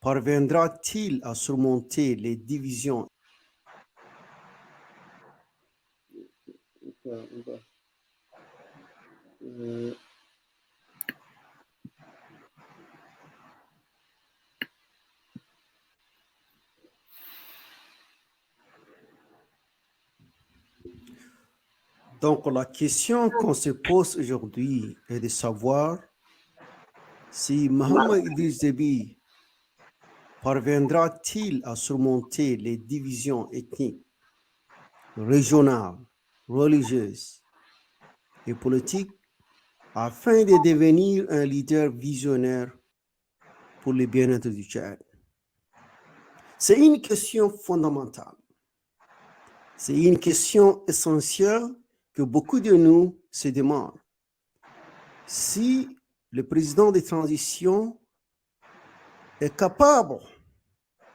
parviendra-t-il à surmonter les divisions? Donc, la question qu'on se pose aujourd'hui est de savoir si Mohamed Idriss Déby parviendra-t-il à surmonter les divisions ethniques, régionales, religieuses et politiques afin de devenir un leader visionnaire pour le bien-être du Tchad? C'est une question fondamentale. C'est une question essentielle que beaucoup de nous se demandent. Si le président de transition est capable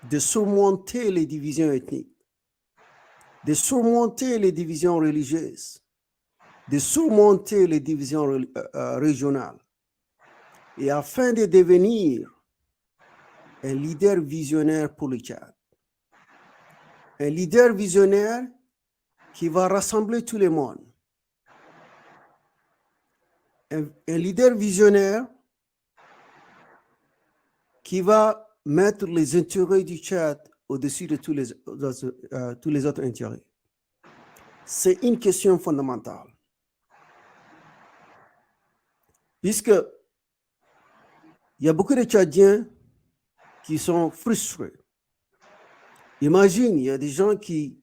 de surmonter les divisions ethniques, de surmonter les divisions religieuses, de surmonter les divisions régionales, et afin de devenir un leader visionnaire pour le Tchad. Un leader visionnaire qui va rassembler tout le monde. Un leader visionnaire qui va mettre les intérêts du Tchad au-dessus de tous les autres intérêts. C'est une question fondamentale. Puisque il y a beaucoup de Tchadiens qui sont frustrés. Imagine, il y a des gens qui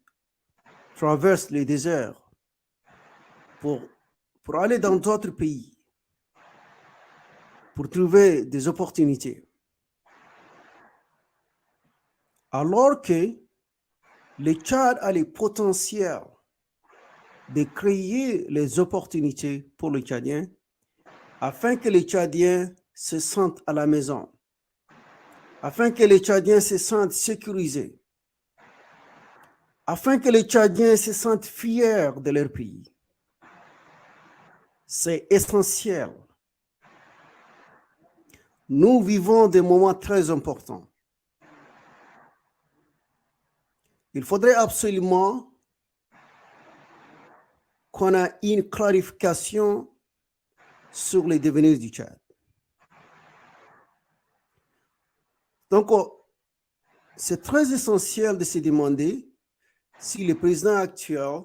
traversent les déserts pour aller dans d'autres pays, pour trouver des opportunités. Alors que le Tchad a le potentiel de créer les opportunités pour les Tchadiens afin que les Tchadiens se sentent à la maison, afin que les Tchadiens se sentent sécurisés, afin que les Tchadiens se sentent fiers de leur pays. C'est essentiel. Nous vivons des moments très importants. Il faudrait absolument qu'on ait une clarification sur les devenirs du Tchad. Donc, c'est très essentiel de se demander si le président actuel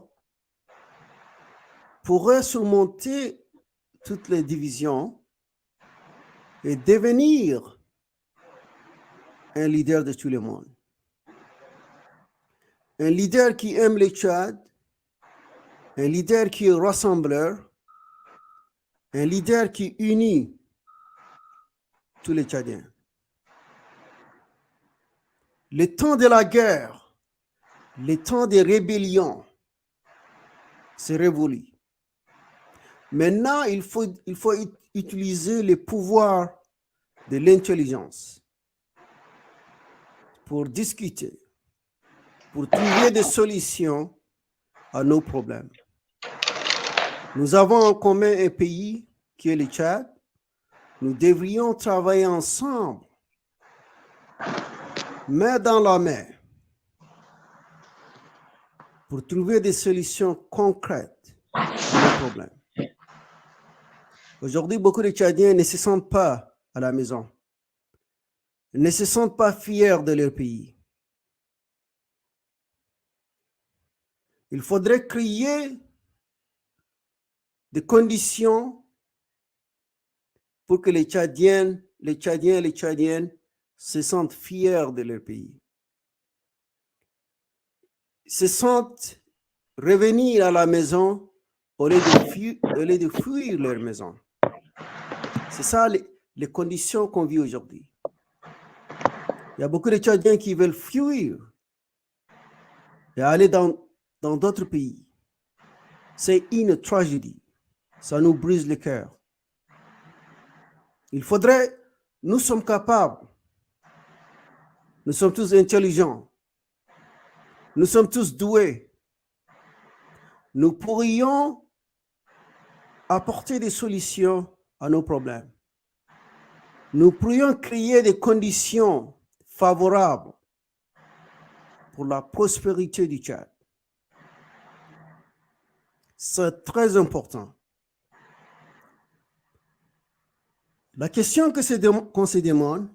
pourrait surmonter toutes les divisions et devenir un leader de tout le monde. Un leader qui aime le Tchad, un leader qui est rassembleur, un leader qui unit tous les Tchadiens. Le temps de la guerre, le temps des rébellions, c'est révolu. Maintenant, il faut utiliser le pouvoir de l'intelligence pour discuter, pour trouver des solutions à nos problèmes. Nous avons en commun un pays qui est le Tchad. Nous devrions travailler ensemble, main dans la main, pour trouver des solutions concrètes à nos problèmes. Aujourd'hui, beaucoup de Tchadiens ne se sentent pas à la maison. Ils ne se sentent pas fiers de leur pays. Il faudrait créer des conditions pour que les Tchadiens et les Tchadiennes se sentent fiers de leur pays. Se sentent revenir à la maison au lieu de fuir leur maison. C'est ça les conditions qu'on vit aujourd'hui. Il y a beaucoup de Tchadiens qui veulent fuir et aller dans d'autres pays. C'est une tragédie. Ça nous brise le cœur. Il faudrait, nous sommes capables, nous sommes tous intelligents, nous sommes tous doués. Nous pourrions apporter des solutions à nos problèmes. nous pourrions créer des conditions favorables pour la prospérité du Tchad. C'est très important. La question qu'on se demande,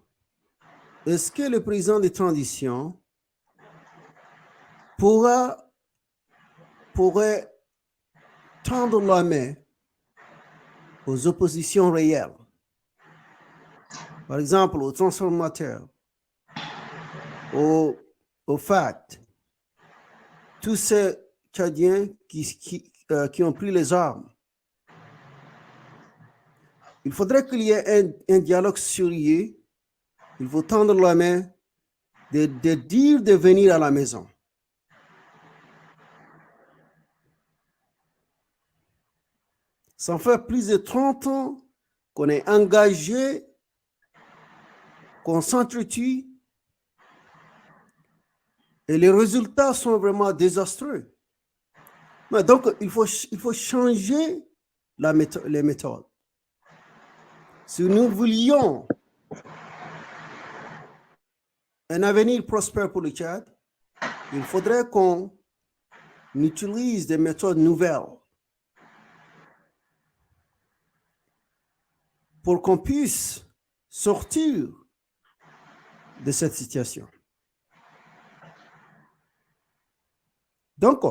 est-ce que le président de transition pourrait tendre la main aux oppositions réelles, par exemple aux transformateurs, aux FAT, tous ces Tchadiens qui ont pris les armes. Il faudrait qu'il y ait un dialogue sérieux. Il faut tendre la main de dire de venir à la maison. Ça fait plus de 30 ans qu'on est engagé, qu'on s'entretue, et les résultats sont vraiment désastreux. Mais donc, il faut changer les méthodes. Si nous voulions un avenir prospère pour le Tchad, il faudrait qu'on utilise des méthodes nouvelles pour qu'on puisse sortir de cette situation. Donc,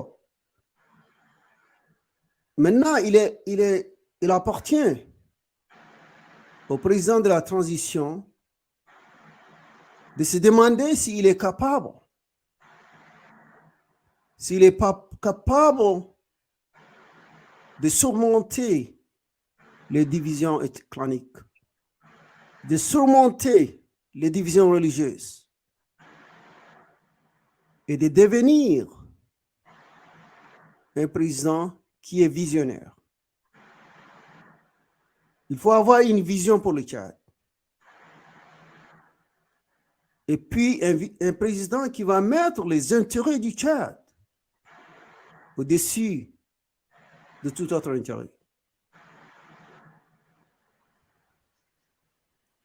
maintenant, il appartient au président de la transition de se demander s'il est capable, s'il n'est pas capable de surmonter les divisions claniques, de surmonter les divisions religieuses et de devenir un président qui est visionnaire. Il faut avoir une vision pour le Tchad. Et puis un président qui va mettre les intérêts du Tchad au-dessus de tout autre intérêt.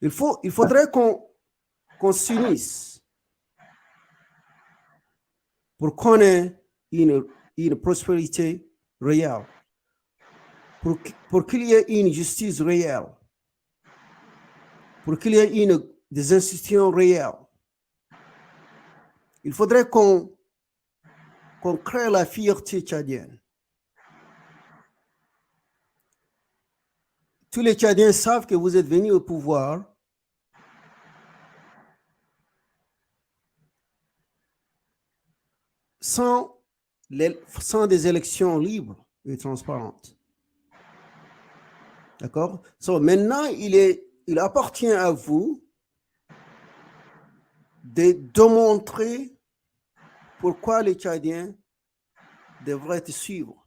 Il faudrait qu'on s'unisse pour qu'on ait une prospérité réelle, pour qu'il y ait une justice réelle, pour qu'il y ait des institutions réelles. Il faudrait qu'on crée la fierté tchadienne. Tous les Tchadiens savent que vous êtes venus au pouvoir sans des élections libres et transparentes. D'accord? Maintenant, il appartient à vous de démontrer pourquoi les Tchadiens devraient te suivre.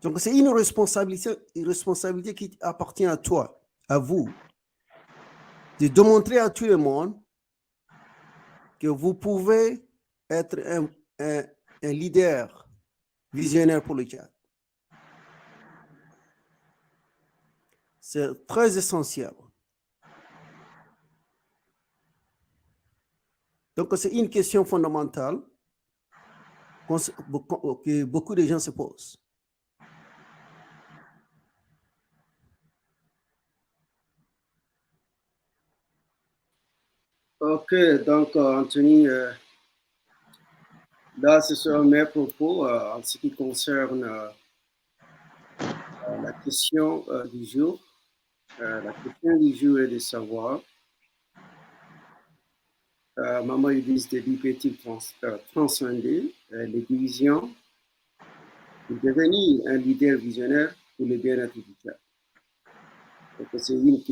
Donc, c'est une responsabilité qui appartient à toi, à vous, de démontrer à tout le monde que vous pouvez être un leader visionnaire pour le Tchad. C'est très essentiel. Donc, c'est une question fondamentale que beaucoup de gens se posent. Ok, donc Anthony, là, ce sont mes propos en ce qui concerne la question du jour. La question du jour est de savoir, Maman Ulysse de peut-il transcender les divisions pour devenir un leader visionnaire pour le bien-être du Tchad? Donc, c'est une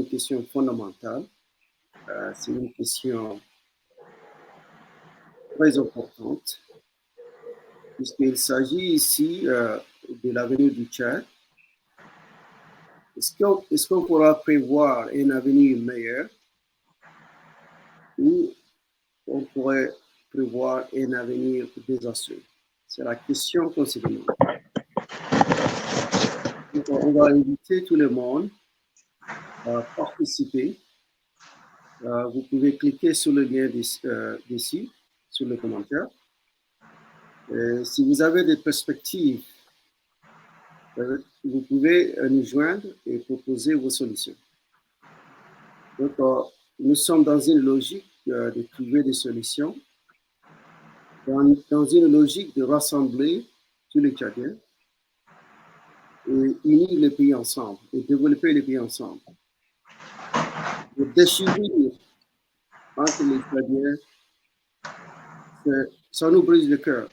question fondamentale. C'est une question très importante, puisqu'il s'agit ici de l'avenir du Tchad. Est-ce qu'on pourra prévoir un avenir meilleur ou on pourrait prévoir un avenir désastreux? C'est la question qu'on se demande. Donc, on va inviter tout le monde participer, vous pouvez cliquer sur le lien d'ici, sur le commentaire. Si vous avez des perspectives, vous pouvez nous joindre et proposer vos solutions. Donc, nous sommes dans une logique de trouver des solutions, dans une logique de rassembler tous les Tchadiens et unir les pays ensemble et développer les pays ensemble. De déchirer entre les Tchadiens, ça nous brise le cœur.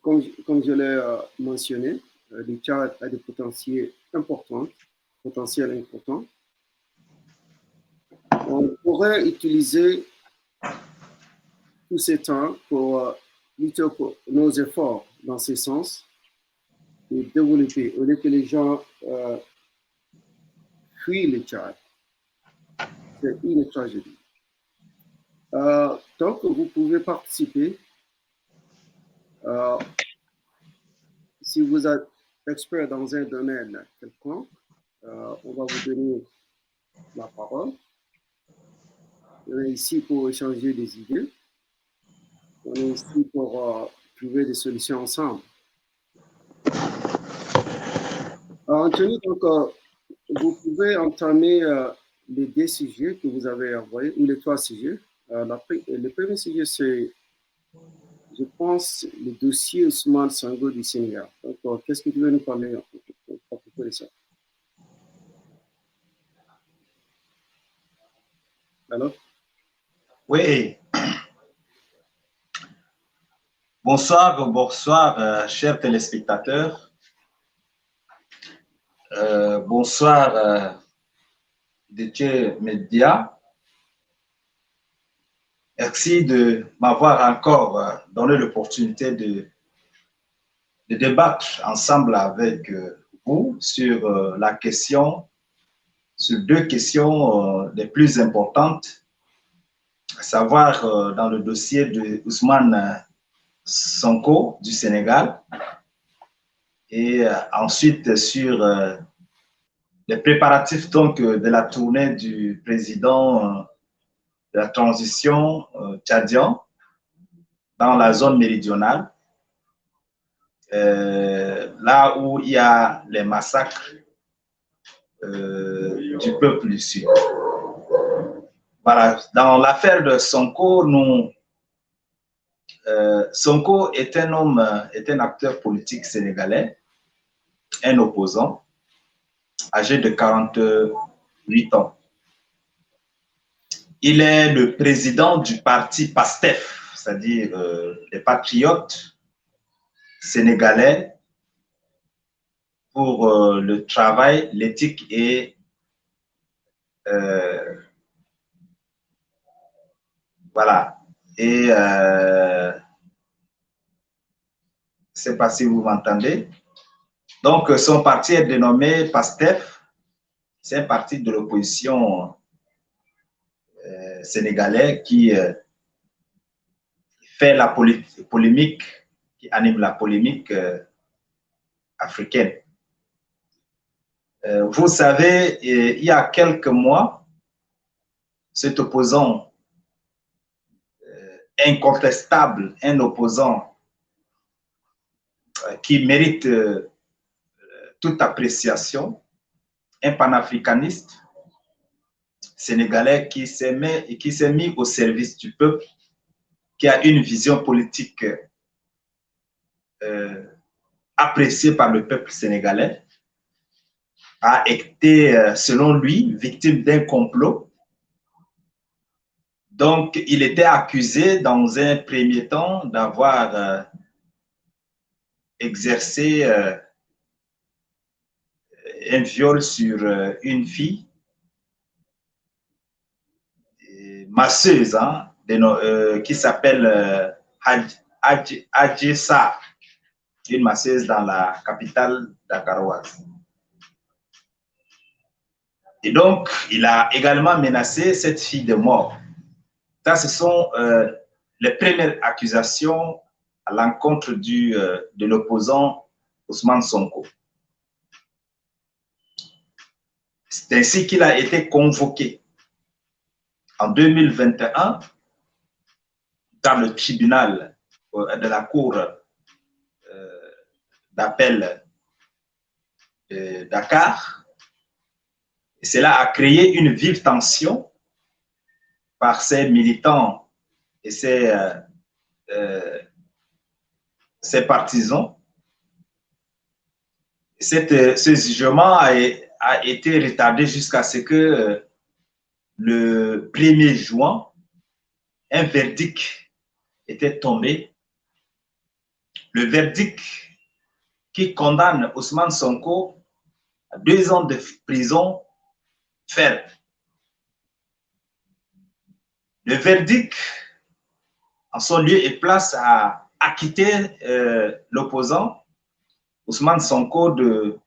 Comme je l'ai mentionné, le Tchad a des potentiels importants. On pourrait utiliser tout ce temps pour lutter pour nos efforts dans ce sens et développer, au lieu que les gens fuient le Tchad. C'est une tragédie. Donc, vous pouvez participer. Si vous êtes expert dans un domaine quelconque, on va vous donner la parole. On est ici pour échanger des idées. On est ici pour trouver des solutions ensemble. Anthony, donc, vous pouvez entamer les 2 sujets que vous avez envoyés, ou les 3 sujets. Le premier sujet, c'est, je pense, le dossier Ousmane Sonko du Sénégal. Donc, qu'est-ce que tu veux nous parler à propos de ça? Alors? Oui. Bonsoir, chers téléspectateurs. Bonsoir, DT Média. Merci de m'avoir encore donné l'opportunité de débattre ensemble avec vous sur la question, sur 2 questions les plus importantes, à savoir dans le dossier de Ousmane Sonko du Sénégal et ensuite sur les préparatifs donc de la tournée du président de la transition tchadien dans la zone méridionale, là où il y a les massacres du peuple du Sud. Voilà, dans l'affaire de Sonko, Sonko est un homme, est un acteur politique sénégalais, un opposant, âgé de 48 ans. Il est le président du parti PASTEF, c'est-à-dire les patriotes sénégalais pour le travail, l'éthique et voilà. Et je ne sais pas si vous m'entendez. Donc, son parti est dénommé PASTEF. C'est un parti de l'opposition sénégalais qui fait la polémique, qui anime la polémique africaine. Vous savez, il y a quelques mois, cet opposant incontestable, un opposant qui mérite toute appréciation, un panafricaniste sénégalais qui s'est mis au service du peuple, qui a une vision politique appréciée par le peuple sénégalais, a été, selon lui, victime d'un complot. Donc, il était accusé dans un premier temps d'avoir exercé un viol sur une fille masseuse hein, qui s'appelle Adji Sarr, une masseuse dans la capitale dakaroise. Et donc, il a également menacé cette fille de mort. Ça, ce sont les premières accusations à l'encontre de l'opposant Ousmane Sonko. C'est ainsi qu'il a été convoqué en 2021 dans le tribunal de la Cour d'appel de Dakar. Et cela a créé une vive tension par ses militants et ses partisans. Ce jugement a été retardé jusqu'à ce que le 1er juin, un verdict était tombé. Le verdict qui condamne Ousmane Sonko à 2 ans de prison ferme. Le verdict, en son lieu et place, a acquitté l'opposant Ousmane Sonko de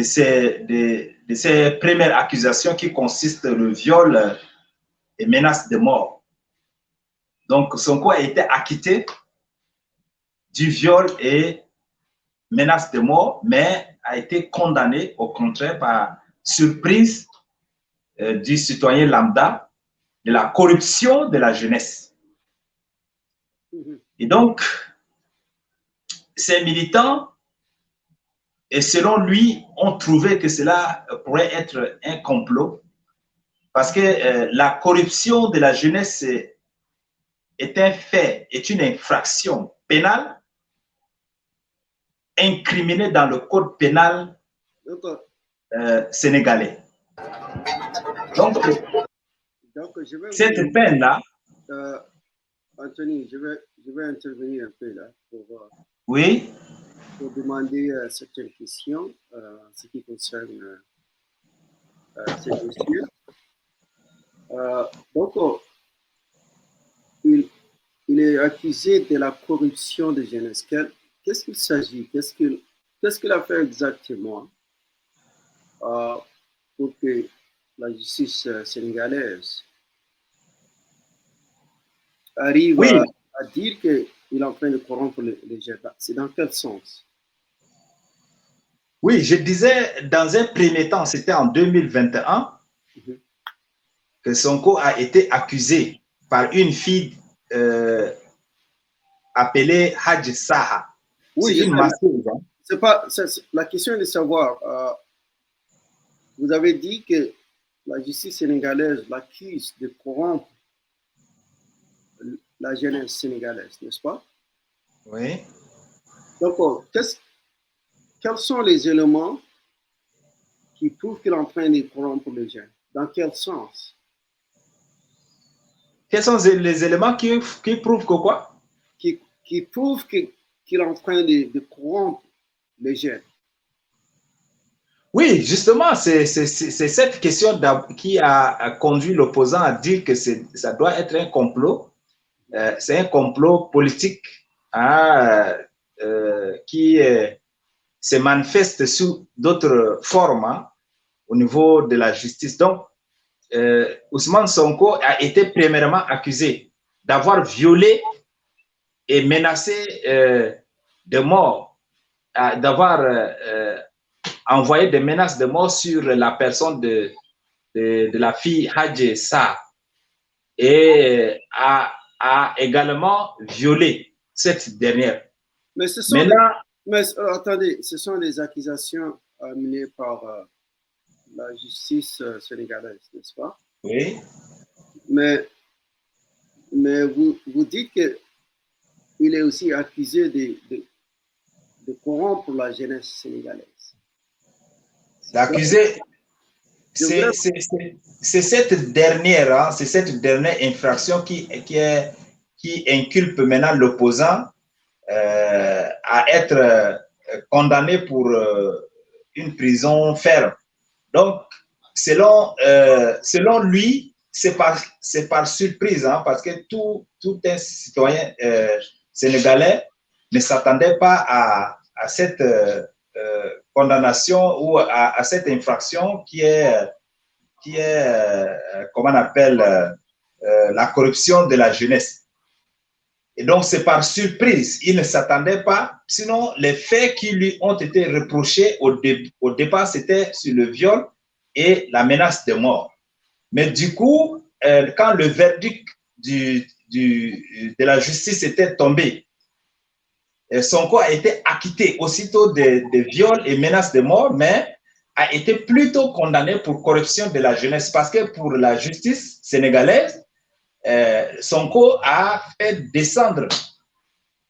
ses premières accusations qui consistent le viol et menace de mort. Donc, Sonko a été acquitté du viol et menace de mort, mais a été condamné, au contraire, par surprise du citoyen lambda, de la corruption de la jeunesse. Et donc, ces militants, et selon lui, ont trouvé que cela pourrait être un complot, parce que la corruption de la jeunesse est un fait, est une infraction pénale incriminée dans le code pénal sénégalais. Donc cette peine-là... Anthony, je vais intervenir un peu là oui, pour demander certaines questions en ce qui concerne ces dossiers. Donc, il est accusé de la corruption de jeunesse. Qu'est-ce qu'il s'agit? Qu'est-ce qu'il a fait exactement pour que la justice sénégalaise arrive à dire qu'il est en train de corrompre les jeunes? C'est dans quel sens? Oui, je disais, dans un premier temps, c'était en 2021 que Sonko a été accusé par une fille appelée Hadj Saha. Oui, c'est une masseuse. La question est de savoir, vous avez dit que la justice sénégalaise l'accuse de corrompre la jeunesse sénégalaise, n'est-ce pas? Oui. Donc, quels sont les éléments qui prouvent qu'il est en train de corrompre les jeunes? Dans quel sens? Quels sont les éléments qui prouvent que quoi? Qui prouvent qu'il est en train de corrompre les jeunes. Oui, justement, c'est cette question qui a conduit l'opposant à dire que ça doit être un complot. C'est un complot politique qui se manifeste sous d'autres formes au niveau de la justice. Donc, Ousmane Sonko a été premièrement accusé d'avoir violé et menacé de mort, d'avoir envoyé des menaces de mort sur la personne de la fille Hadj Sa, et a également violé cette dernière. Mais attendez, ce sont des accusations menées par la justice sénégalaise, n'est-ce pas? Oui. Mais vous dites qu'il est aussi accusé de corrompre la jeunesse sénégalaise. L'accusé, c'est cette dernière, c'est cette dernière infraction qui inculpe maintenant l'opposant à être condamné pour une prison ferme. Donc, selon lui, c'est par surprise, parce que tout un citoyen sénégalais ne s'attendait pas à cette condamnation ou à cette infraction qui est comment on appelle, la corruption de la jeunesse. Et donc, c'est par surprise. Il ne s'attendait pas. Sinon, les faits qui lui ont été reprochés au départ, c'était sur le viol et la menace de mort. Mais du coup, quand le verdict de la justice était tombé, Sonko a été acquitté aussitôt des viols et menaces de mort, mais a été plutôt condamné pour corruption de la jeunesse parce que pour la justice sénégalaise, Sonko a fait descendre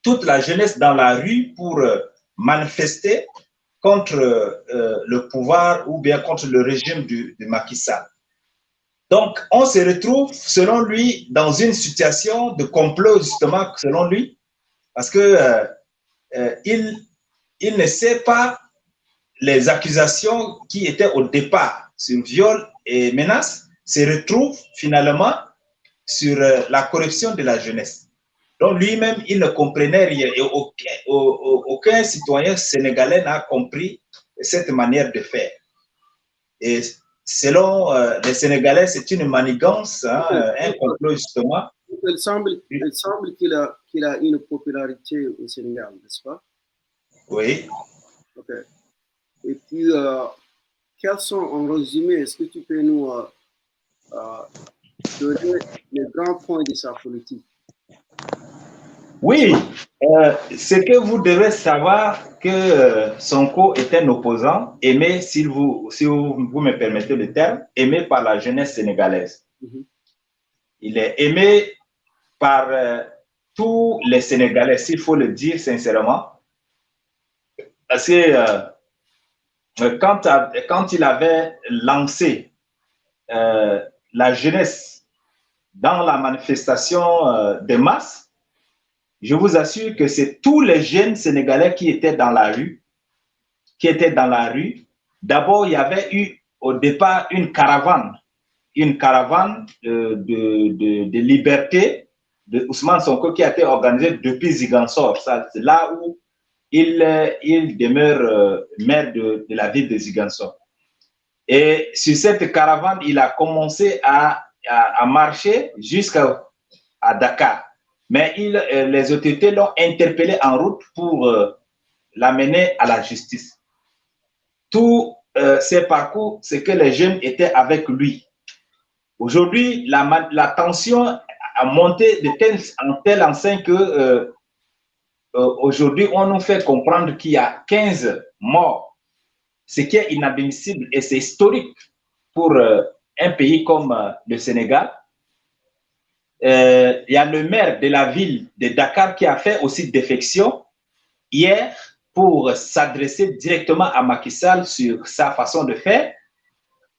toute la jeunesse dans la rue pour manifester contre le pouvoir ou bien contre le régime de Macky Sall. Donc, on se retrouve, selon lui, dans une situation de complot, justement, selon lui, parce que il ne sait pas les accusations qui étaient au départ sur viol et menaces se retrouvent finalement sur la corruption de la jeunesse. Donc lui-même, il ne comprenait rien et aucun citoyen sénégalais n'a compris cette manière de faire. Et selon les Sénégalais, c'est une manigance, hein, un complot justement. Il semble qu'il a une popularité au Sénégal, n'est-ce pas? Oui. Ok. Et puis, quels sont, en résumé, est-ce que tu peux nous donner les grands points de sa politique? Oui, c'est que vous devez savoir que Sonko est un opposant aimé, si vous me permettez le terme, aimé par la jeunesse sénégalaise. Il est aimé par tous les Sénégalais, s'il faut le dire sincèrement. Parce que quand il avait lancé la jeunesse dans la manifestation de masse, je vous assure que c'est tous les jeunes Sénégalais qui étaient dans la rue. D'abord, il y avait eu au départ une caravane de liberté de Ousmane Sonko qui a été organisée depuis Ziguinchor. C'est là où il demeure maire de la ville de Ziguinchor. Et sur cette caravane, il a commencé à marcher jusqu'à Dakar. Mais les autorités l'ont interpellé en route pour l'amener à la justice. Tous ces parcours, c'est que les jeunes étaient avec lui. Aujourd'hui, la tension a monté en telle enseigne que aujourd'hui, on nous fait comprendre qu'il y a 15 morts, ce qui est inadmissible et c'est historique pour un pays comme le Sénégal. Il y a le maire de la ville de Dakar qui a fait aussi défection hier pour s'adresser directement à Macky Sall sur sa façon de faire.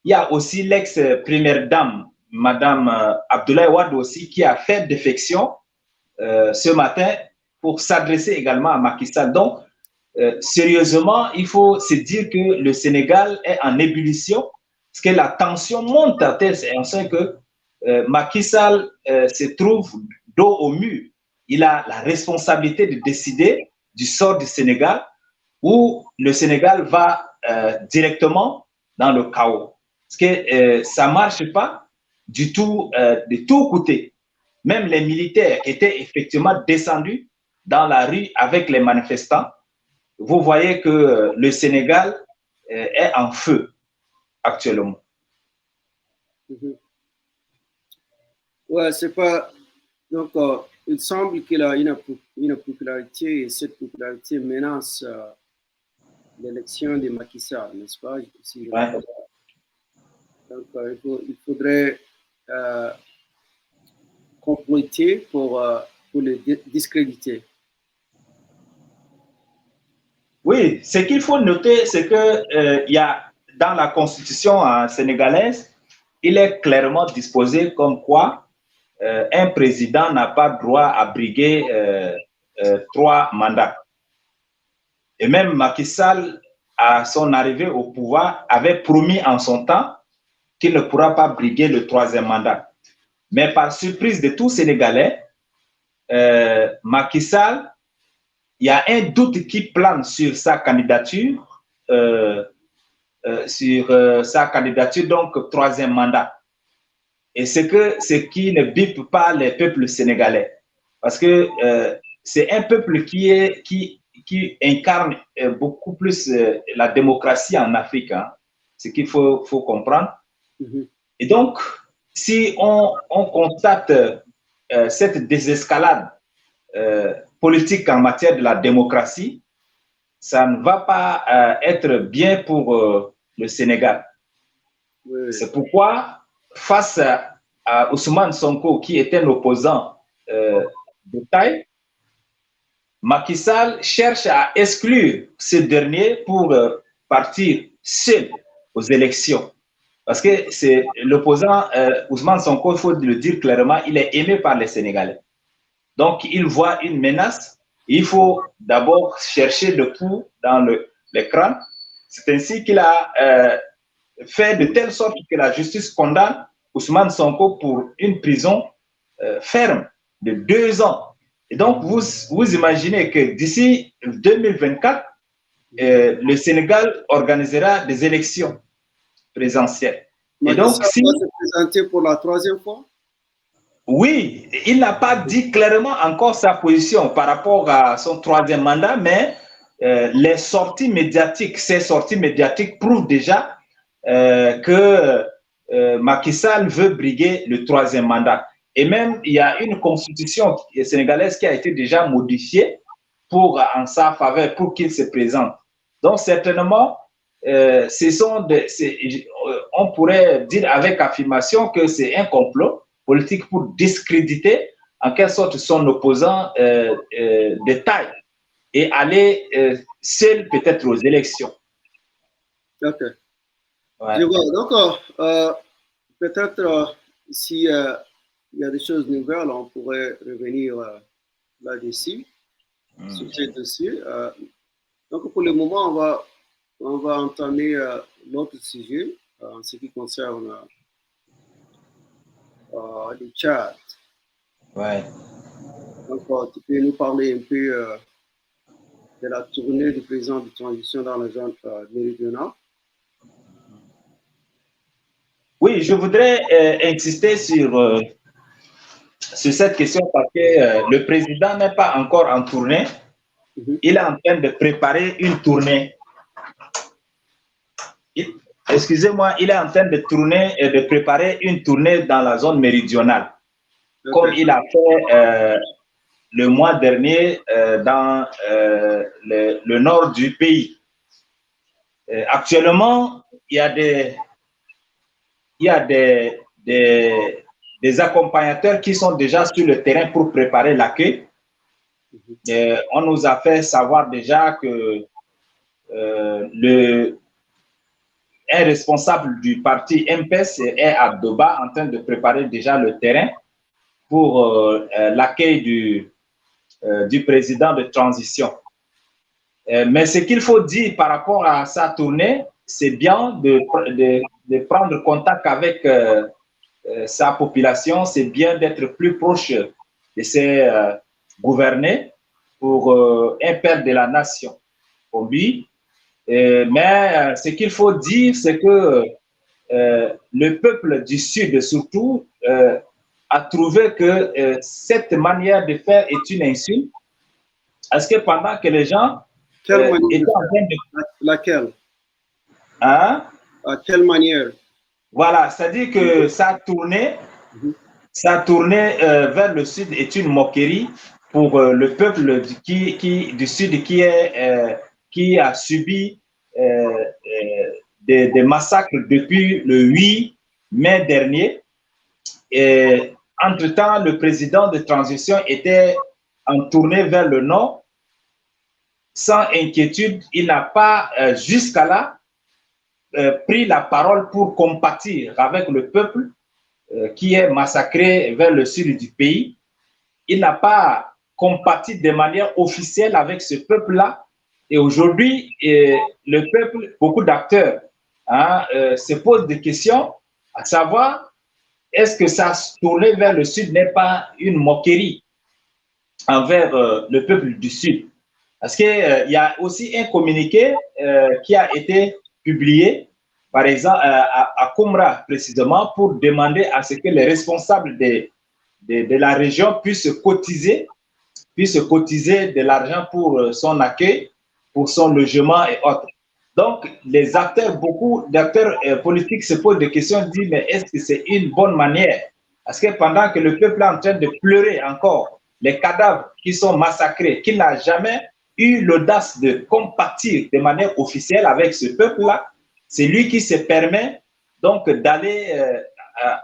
Il y a aussi l'ex-première dame, Madame Abdoulaye Wade aussi, qui a fait défection ce matin pour s'adresser également à Macky Sall. Donc, sérieusement, il faut se dire que le Sénégal est en ébullition, parce que la tension monte à telle enseigne que Macky Sall se trouve dos au mur. Il a la responsabilité de décider du sort du Sénégal, où le Sénégal va directement dans le chaos. Parce que ça ne marche pas du tout, de tous côtés. Même les militaires étaient effectivement descendus dans la rue avec les manifestants. Vous voyez que le Sénégal est en feu actuellement. Ouais, c'est pas. Donc, il semble qu'il a une popularité et cette popularité menace l'élection de Macky Sall, n'est-ce pas? Ouais. Donc, il faudrait comploter pour le discréditer. Oui, ce qu'il faut noter, c'est que y a dans la constitution sénégalaise, il est clairement disposé comme quoi un président n'a pas droit à briguer 3 mandats. Et même Macky Sall, à son arrivée au pouvoir, avait promis en son temps qu'il ne pourra pas briguer le 3e mandat. Mais par surprise de tous Sénégalais, Macky Sall, il y a un doute qui plane sur sa candidature, donc 3e mandat. Et c'est ce qui ne bipe pas les peuples sénégalais. parce que c'est un peuple qui incarne beaucoup plus la démocratie en Afrique, hein, ce qu'il faut comprendre. Et donc, si on constate cette désescalade politique en matière de la démocratie, ça ne va pas être bien pour le Sénégal. Oui. C'est pourquoi, face à Ousmane Sonko, qui est un opposant de taille, Macky Sall cherche à exclure ce dernier pour partir seul aux élections. Parce que c'est l'opposant Ousmane Sonko, il faut le dire clairement, il est aimé par les Sénégalais. Donc, il voit une menace. Il faut d'abord chercher le pouls dans l'écran. C'est ainsi qu'il a fait de telle sorte que la justice condamne Ousmane Sonko pour une prison ferme de 2 ans. Et donc, vous imaginez que d'ici 2024, le Sénégal organisera des élections présidentielles. Et donc, si va se présenter pour la 3e fois? Oui, il n'a pas dit clairement encore sa position par rapport à son 3e mandat, mais les sorties médiatiques, ces sorties médiatiques prouvent déjà que Macky Sall veut briguer le 3e mandat. Et même, il y a une constitution sénégalaise qui a été déjà modifiée en sa faveur, pour qu'il se présente. Donc, certainement, on pourrait dire avec affirmation que c'est un complot politique pour discréditer en quelque sorte son opposant de taille et aller seul peut-être aux élections. Ok. Ouais. Je vois. Donc, peut-être s'il y a des choses nouvelles, on pourrait revenir là-dessus, sur ce dossier. Donc, pour le moment, on va entamer l'autre sujet en ce qui concerne le Tchad. Ouais. Donc, tu peux nous parler un peu de la tournée du président de transition dans la zone méridionale? Oui, je voudrais insister sur cette question parce que le président n'est pas encore en tournée. Il est en train de préparer une tournée. Excusez-moi, il est en train de préparer une tournée dans la zone méridionale, comme il a fait le mois dernier dans le nord du pays. Actuellement, il y a des accompagnateurs qui sont déjà sur le terrain pour préparer l'accueil. On nous a fait savoir déjà que un responsable du parti MPS est à Doba en train de préparer déjà le terrain pour l'accueil du président de transition. Mais ce qu'il faut dire par rapport à sa tournée, c'est bien de prendre contact avec sa population, c'est bien d'être plus proche de ses gouvernés pour un père de la nation, pour lui. Mais ce qu'il faut dire, c'est que le peuple du Sud, surtout, a trouvé que cette manière de faire est une insulte. Parce que pendant que les gens étaient en train de... Laquelle? Hein? À quelle manière? Voilà, c'est-à-dire que sa tournée vers le Sud est une moquerie pour le peuple du Sud qui a subi des massacres depuis le 8 mai dernier. Et entre-temps, le président de transition était en tournée vers le nord. Sans inquiétude, il n'a pas jusqu'à là pris la parole pour compatir avec le peuple qui est massacré vers le sud du pays. Il n'a pas compati de manière officielle avec ce peuple-là. Et aujourd'hui, le peuple, beaucoup d'acteurs se posent des questions, à savoir, est-ce que sa tournée vers le sud n'est pas une moquerie envers le peuple du sud? Parce qu'il y a aussi un communiqué qui a été publié, par exemple, à Koumra précisément, pour demander à ce que les responsables de la région puissent cotiser puisse cotiser de l'argent pour son accueil, pour son logement et autres. Donc, les acteurs, beaucoup d'acteurs politiques se posent des questions, disent, mais est-ce que c'est une bonne manière? Parce que pendant que le peuple est en train de pleurer encore les cadavres qui sont massacrés, qu'il n'a jamais eu l'audace de compatir de manière officielle avec ce peuple-là, c'est lui qui se permet donc d'aller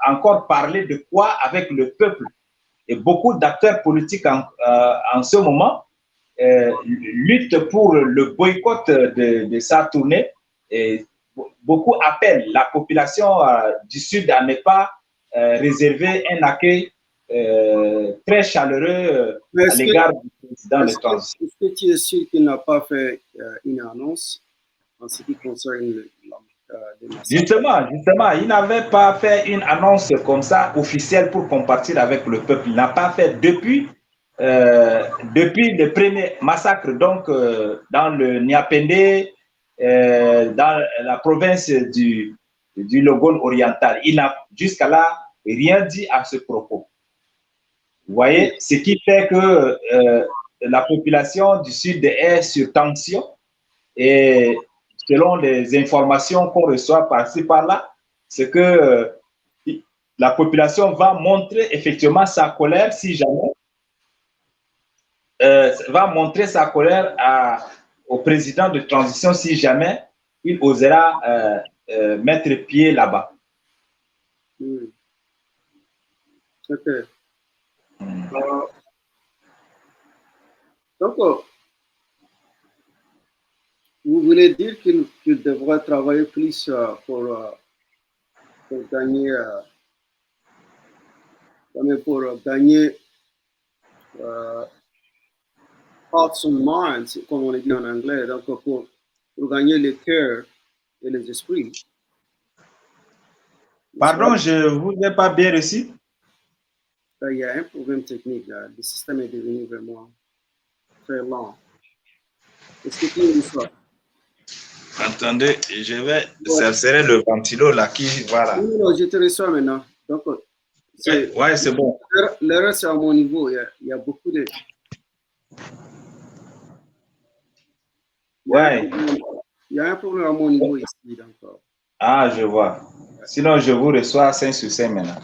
encore parler de quoi avec le peuple. Et beaucoup d'acteurs politiques en ce moment luttent pour le boycott de sa tournée. Et beaucoup appellent la population du Sud à ne pas réserver un accueil très chaleureux à l'égard du président de transition. Est-ce que tu es sûr qu'il n'a pas fait une annonce en ce qui concerne les massacres? Justement, il n'avait pas fait une annonce comme ça officielle pour compartir avec le peuple. Il n'a pas fait depuis le premier massacre, donc dans le Niapende, dans la province du Logone oriental. Il n'a jusqu'à là rien dit à ce propos. Vous voyez, ce qui fait que la population du Sud est sur tension et selon les informations qu'on reçoit par-ci, par-là, c'est que la population va montrer effectivement sa colère si jamais, va montrer sa colère au président de transition si jamais il osera mettre pied là-bas. Ok. Donc, vous voulez dire qu'il devrait travailler plus pour gagner hearts and minds, comme on le dit en anglais, donc pour gagner les cœurs et les esprits. Pardon, je ne vous ai pas bien reçu. Il y a un problème technique là. Le système est devenu vraiment très lent. Est-ce que tu me reçois? Attendez, je vais. Ça serait le ventilo là qui. Voilà. Non, je te reçois maintenant. Donc, ouais, c'est bon. L'erreur, c'est à mon niveau. Il y a beaucoup de. Ouais. Il y a un problème à mon niveau ici. Donc, ah, je vois. Sinon, je vous reçois 5 sur 5 maintenant.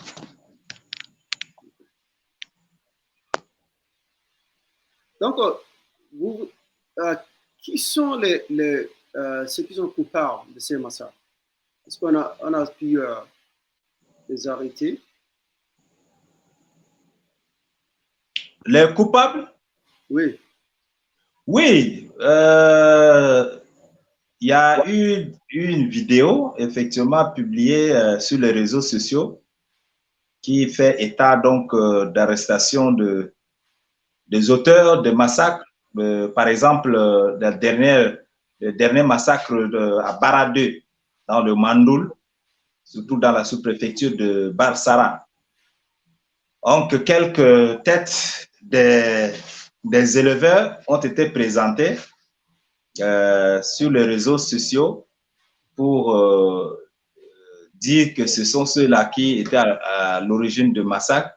Donc, qui sont ceux qui sont coupables de ces massacres? Est-ce qu'on a pu les arrêter? Les coupables? Oui. Oui. Il y a eu une vidéo, effectivement, publiée sur les réseaux sociaux qui fait état donc d'arrestation des auteurs de massacres. Par exemple, le dernier massacre à Bara 2, dans le Mandoul, surtout dans la sous-préfecture de Barsara. Donc, quelques têtes des éleveurs ont été présentées sur les réseaux sociaux pour dire que ce sont ceux-là qui étaient à l'origine du massacre.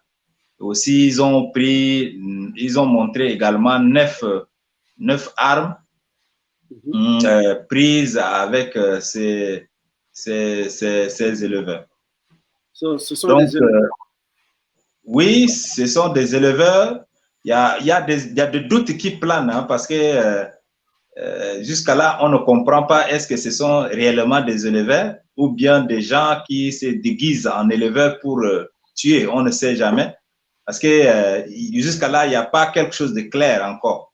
Aussi, ils ont montré également 9 armes prises avec ces éleveurs. Ce sont des éleveurs. Oui, ce sont des éleveurs. Il y a des doutes qui planent hein, parce que jusqu'à là, on ne comprend pas est-ce que ce sont réellement des éleveurs ou bien des gens qui se déguisent en éleveurs pour tuer. On ne sait jamais. Parce que jusqu'à là, il n'y a pas quelque chose de clair encore.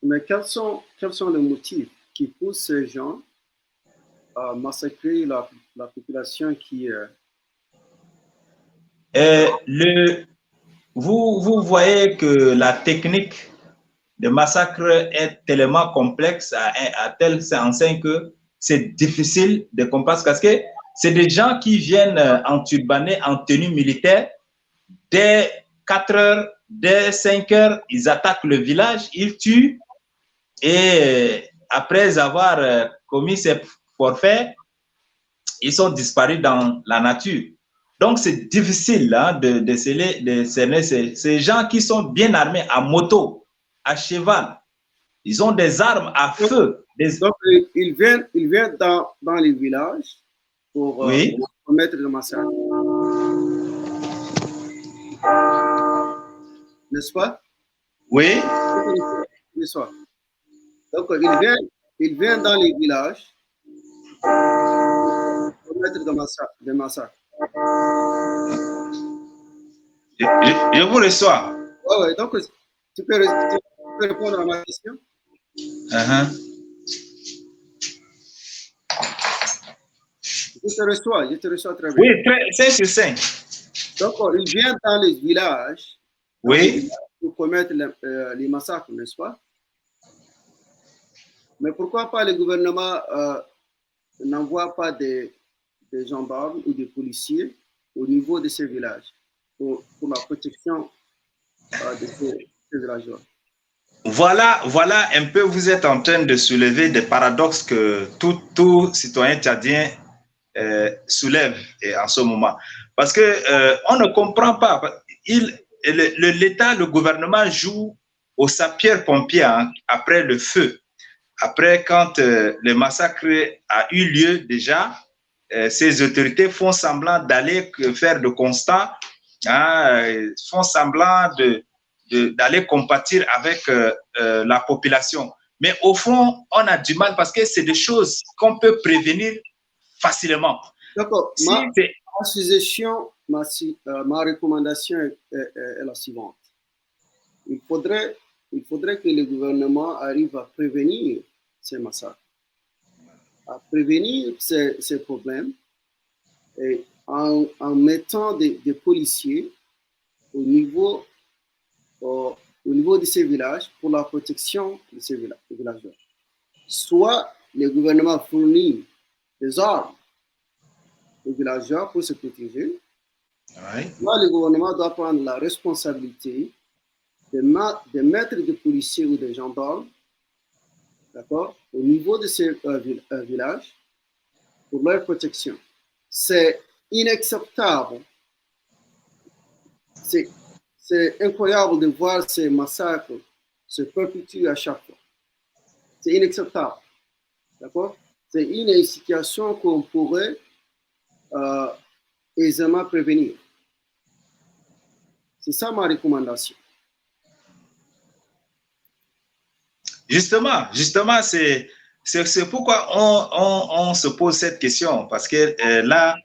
Mais quels sont les motifs qui poussent ces gens à massacrer la population qui... Vous voyez que la technique de massacre est tellement complexe à tel sens que c'est difficile de comprendre parce que c'est des gens qui viennent en turbané, en tenue militaire. Dès 4 heures, dès 5 heures, ils attaquent le village, ils tuent et après avoir commis ces forfaits, ils sont disparus dans la nature. Donc, c'est difficile hein, de cerner ces gens qui sont bien armés à moto, à cheval. Ils ont des armes à feu. Donc, ils viennent dans les villages pour Oui. commettre le massacre. N'est-ce pas? Oui. Donc, ils viennent dans les villages pour commettre des massacres. Je vous reçois. Ouais, donc, tu peux répondre à ma question? Je te reçois très bien. Oui, 5 sur 5. Donc, ils viennent dans les villages, Oui. Pour commettre les massacres, n'est-ce pas? Mais pourquoi pas le gouvernement n'envoie pas des gendarmes ou des policiers au niveau de ces villages pour la protection de ces villageois? Voilà un peu, vous êtes en train de soulever des paradoxes que tout citoyen tchadien soulève en ce moment. Parce que on ne comprend pas. L'État, le gouvernement joue au sapeur-pompier hein, après le feu. Après, quand le massacre a eu lieu déjà, ces autorités font semblant d'aller faire le constat, hein, font semblant d'aller compatir avec la population. Mais au fond, on a du mal parce que c'est des choses qu'on peut prévenir facilement. D'accord. Ma suggestion, ma recommandation est la suivante. Il faudrait que le gouvernement arrive à prévenir ces massacres, à prévenir ces problèmes et en mettant des policiers au niveau de ces villages pour la protection de ces villageois. Soit le gouvernement fournit des armes aux villageois pour se protéger, soit le gouvernement doit prendre la responsabilité de mettre des policiers ou des gendarmes, d'accord, au niveau de ces villages pour leur protection. C'est inacceptable. C'est incroyable de voir ces massacres se perpétuer à chaque fois. C'est inacceptable. D'accord? C'est une situation qu'on pourrait aisément prévenir. C'est ça ma recommandation. Justement, c'est pourquoi on se pose cette question. Parce que là,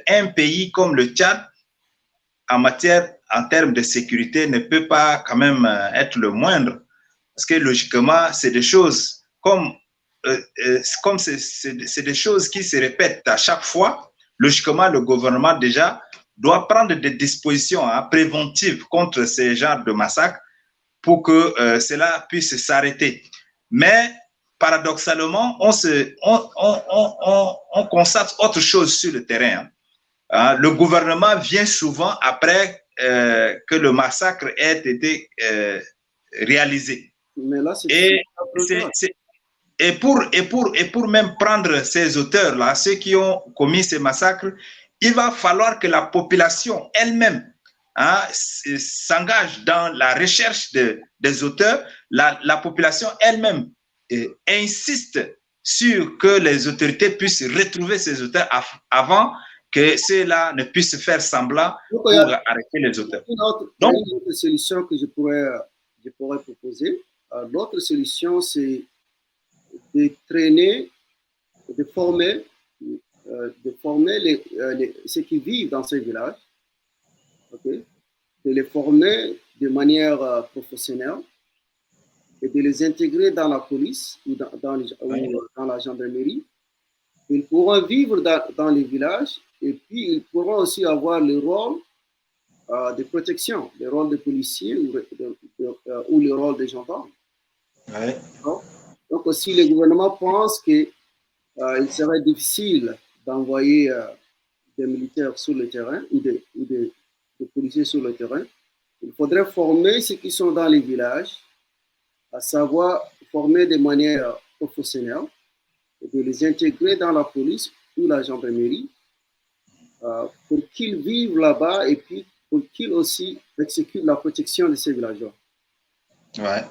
un pays comme le Tchad, en termes de sécurité, ne peut pas quand même être le moindre. Parce que logiquement, c'est des choses c'est des choses qui se répètent à chaque fois. Logiquement, le gouvernement déjà doit prendre des dispositions préventives contre ces genres de massacres pour que cela puisse s'arrêter. Mais paradoxalement, on constate autre chose sur le terrain. Le gouvernement vient souvent après que le massacre ait été réalisé. Mais là, et pour même prendre ces auteurs-là, ceux qui ont commis ces massacres, il va falloir que la population elle-même s'engage dans la recherche des auteurs. La population elle-même insiste sur que les autorités puissent retrouver ces auteurs avant que ceux-là ne puissent faire semblant pour arrêter les auteurs. Une autre solution que je pourrais proposer. L'autre solution, c'est de traîner, de former ceux qui vivent dans ces villages, okay? De les former de manière professionnelle et de les intégrer dans la police ou dans la gendarmerie. Ils pourront vivre dans les villages et puis ils pourront aussi avoir le rôle de protection, le rôle de policier ou le rôle de gendarme. Ouais. Donc aussi, le gouvernement pense qu'il serait difficile d'envoyer des militaires sur le terrain ou des policiers sur le terrain. Il faudrait former ceux qui sont dans les villages, à savoir former de manière professionnelle et de les intégrer dans la police ou la gendarmerie pour qu'ils vivent là-bas et puis pour qu'ils aussi exécutent la protection de ces villageois. Ouais.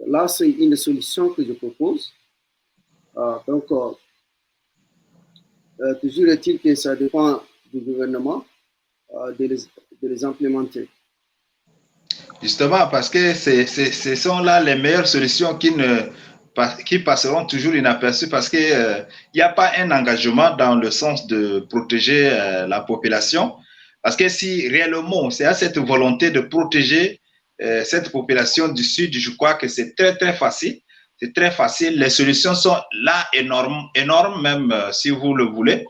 Là, c'est une solution que je propose. Donc, toujours est-il que ça dépend du gouvernement de les implémenter. Justement, parce que ce sont là les meilleures solutions qui passeront toujours inaperçues parce qu'il n'y a pas un engagement dans le sens de protéger la population. Parce que si réellement c'est à cette volonté de protéger cette population du Sud, je crois que c'est très, très facile. C'est très facile. Les solutions sont là énormes même si vous le voulez.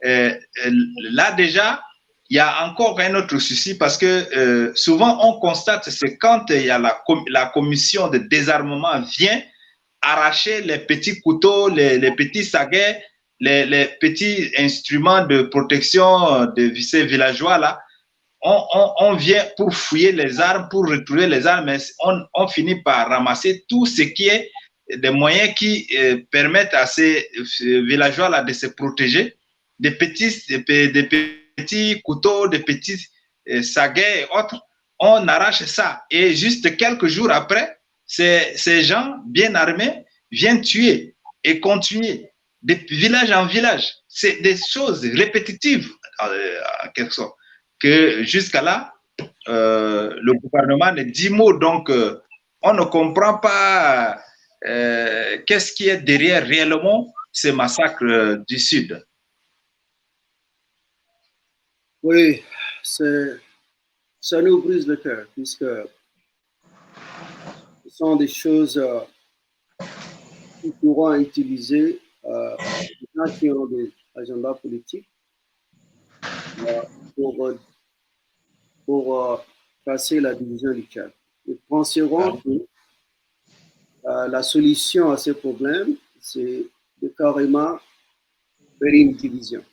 Là déjà, il y a encore un autre souci parce que souvent on constate c'est quand il y a la commission de désarmement vient arracher les petits couteaux, les petits saguets, les petits instruments de protection de ces villageois là. On vient pour fouiller les armes, pour retrouver les armes, mais on finit par ramasser tout ce qui est des moyens qui permettent à ces villageois là de se protéger des petits couteaux, des petits saguets et autres, on arrache ça. Et juste quelques jours après, ces gens bien armés viennent tuer et continuer de village en village. C'est des choses répétitives, en quelque sorte, que jusqu'à là, le gouvernement ne dit mot. Donc, on ne comprend pas qu'est-ce qui est derrière réellement ces massacres du Sud. Oui, ça nous brise le cœur, puisque ce sont des choses qui pourront utiliser les gens qui ont des agendas politiques pour passer la division du Tchad. Nous penserons que la solution à ces problèmes, c'est de carrément faire une division.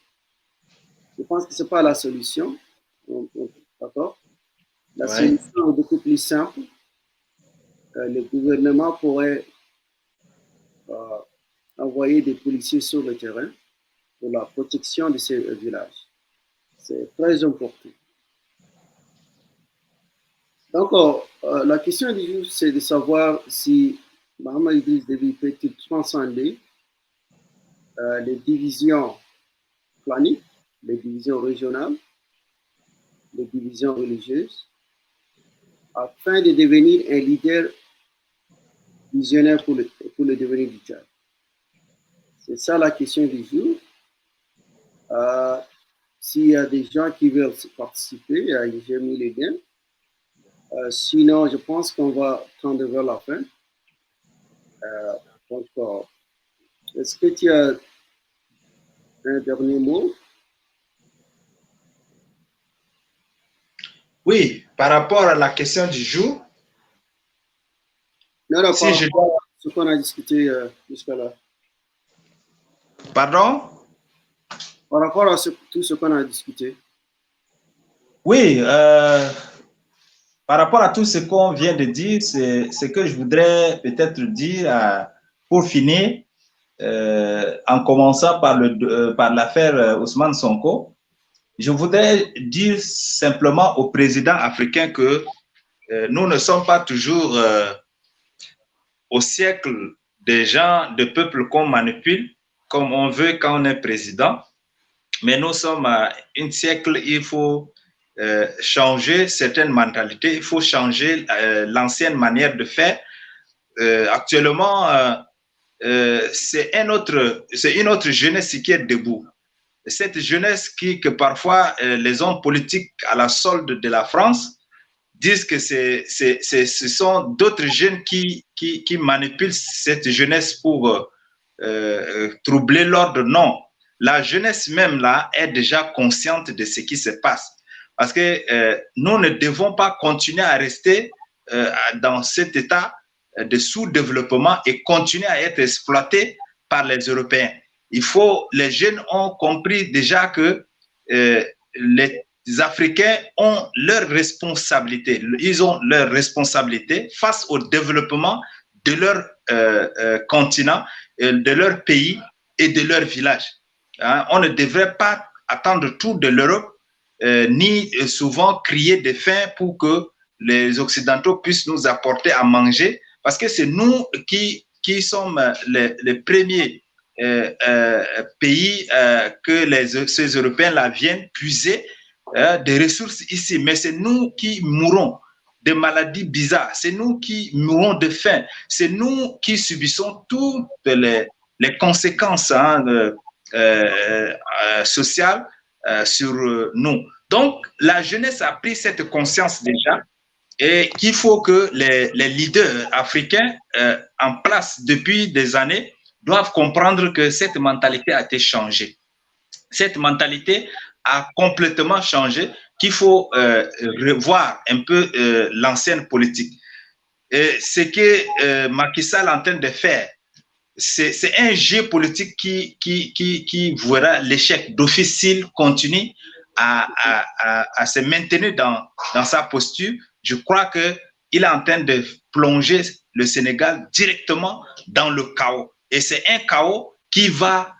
Je pense que ce n'est pas la solution. D'accord? La solution est beaucoup plus simple. Le gouvernement pourrait envoyer des policiers sur le terrain pour la protection de ces villages. C'est très important. Donc, la question du jour, c'est de savoir si Mohamed Idriss Déby peut-il transcender les divisions claniques, les divisions régionales, les divisions religieuses, afin de devenir un leader visionnaire pour le devenir du Tchad. C'est ça la question du jour. S'il y a des gens qui veulent participer, j'ai mis les liens. Sinon, je pense qu'on va tendre vers la fin. Donc, est-ce que tu as un dernier mot? Oui, par rapport à la question du jour. Non, si par rapport à ce qu'on a discuté jusqu'à là. Pardon? Par rapport à tout ce qu'on a discuté. Oui, par rapport à tout ce qu'on vient de dire, c'est ce que je voudrais peut-être dire pour finir, en commençant par l'affaire Ousmane Sonko. Je voudrais dire simplement au président africain que nous ne sommes pas toujours au siècle des gens, de peuples qu'on manipule comme on veut quand on est président. Mais nous sommes à un siècle, il faut changer certaines mentalités, il faut changer l'ancienne manière de faire. Actuellement, c'est une autre jeunesse qui est debout. Cette jeunesse que parfois les hommes politiques à la solde de la France disent que ce sont d'autres jeunes qui manipulent cette jeunesse pour troubler l'ordre. Non, la jeunesse même là est déjà consciente de ce qui se passe. Parce que nous ne devons pas continuer à rester dans cet état de sous-développement et continuer à être exploités par les Européens. Les jeunes ont compris déjà que les Africains ont leurs responsabilités. Ils ont leurs responsabilités face au développement de leur continent, de leur pays et de leur village. Hein? On ne devrait pas attendre tout de l'Europe, ni souvent crier des fins pour que les Occidentaux puissent nous apporter à manger, parce que c'est nous qui sommes les premiers pays que ces Européens-là viennent puiser des ressources ici. Mais c'est nous qui mourons de maladies bizarres, c'est nous qui mourons de faim, c'est nous qui subissons toutes les conséquences sociales sur nous. Donc, la jeunesse a pris cette conscience déjà et qu'il faut que les leaders africains en place depuis des années doivent comprendre que cette mentalité a été changée. Cette mentalité a complètement changé, qu'il faut revoir un peu l'ancienne politique. Et ce que Macky Sall est en train de faire, c'est un jeu politique qui verra l'échec d'office s'il continue à se maintenir dans sa posture. Je crois qu'il est en train de plonger le Sénégal directement dans le chaos. Et c'est un chaos qui va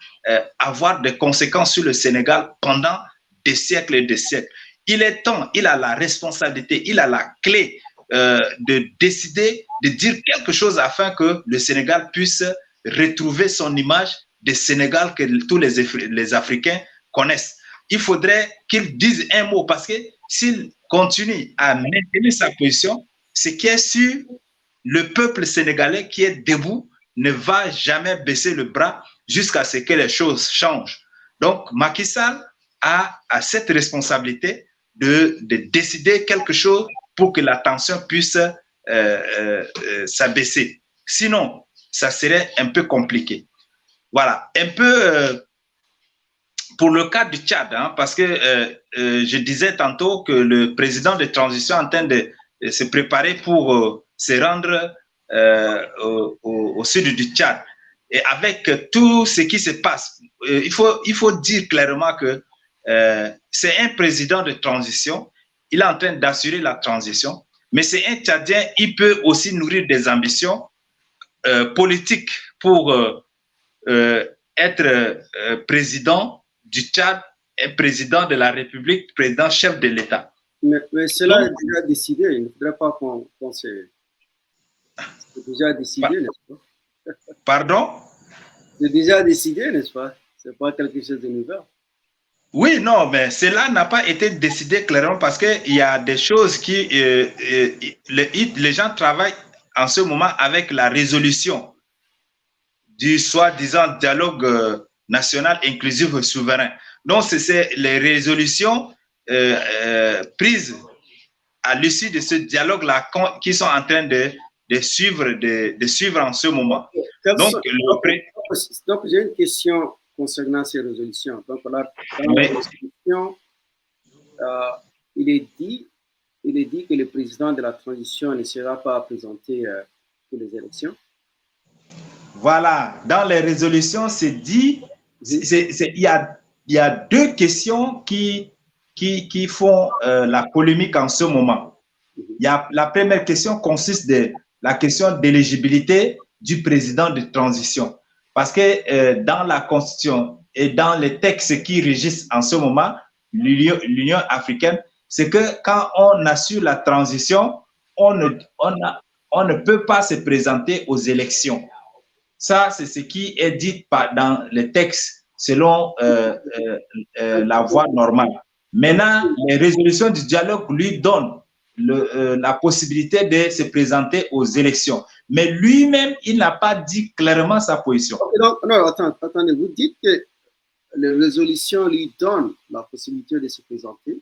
avoir des conséquences sur le Sénégal pendant des siècles et des siècles. Il est temps, il a la responsabilité, il a la clé de décider, de dire quelque chose afin que le Sénégal puisse retrouver son image de Sénégal que tous les Africains connaissent. Il faudrait qu'il dise un mot parce que s'il continue à maintenir sa position, ce qui est sûr, le peuple sénégalais qui est debout ne va jamais baisser le bras jusqu'à ce que les choses changent. Donc, Macky Sall a cette responsabilité de décider quelque chose pour que la tension puisse s'abaisser. Sinon, ça serait un peu compliqué. Voilà, un peu pour le cas du Tchad, parce que je disais tantôt que le président de transition est en train de se préparer pour se rendre au sud du Tchad. Et avec tout ce qui se passe, il faut dire clairement que c'est un président de transition, il est en train d'assurer la transition, mais c'est un Tchadien, il peut aussi nourrir des ambitions politiques pour être président du Tchad et président de la République, président chef de l'État. Mais cela est déjà décidé, il ne faudrait pas qu'on se... C'est déjà décidé, n'est-ce pas? Pardon? C'est déjà décidé, n'est-ce pas? Ce n'est pas quelque chose de nouveau. Oui, non, mais cela n'a pas été décidé clairement parce qu'il y a des choses qui... les gens travaillent en ce moment avec la résolution du soi-disant dialogue national inclusif et souverain. Donc, c'est les résolutions prises à l'issue de ce dialogue-là qui sont en train de suivre en ce moment. Donc, j'ai une question concernant ces résolutions. Donc, là, dans la résolution, il est dit que le président de la transition ne sera pas présenté pour les élections. Voilà, dans les résolutions, c'est dit, il y a deux questions qui font la polémique en ce moment. La première question consiste de la question d'éligibilité du président de transition. Parce que dans la Constitution et dans les textes qui régissent en ce moment l'Union africaine, c'est que quand on assure la transition, on ne peut pas se présenter aux élections. Ça, c'est ce qui est dit dans les textes selon la voie normale. Maintenant, les résolutions du dialogue lui donnent la possibilité de se présenter aux élections. Mais lui-même, il n'a pas dit clairement sa position. Non, attendez, vous dites que les résolutions lui donnent la possibilité de se présenter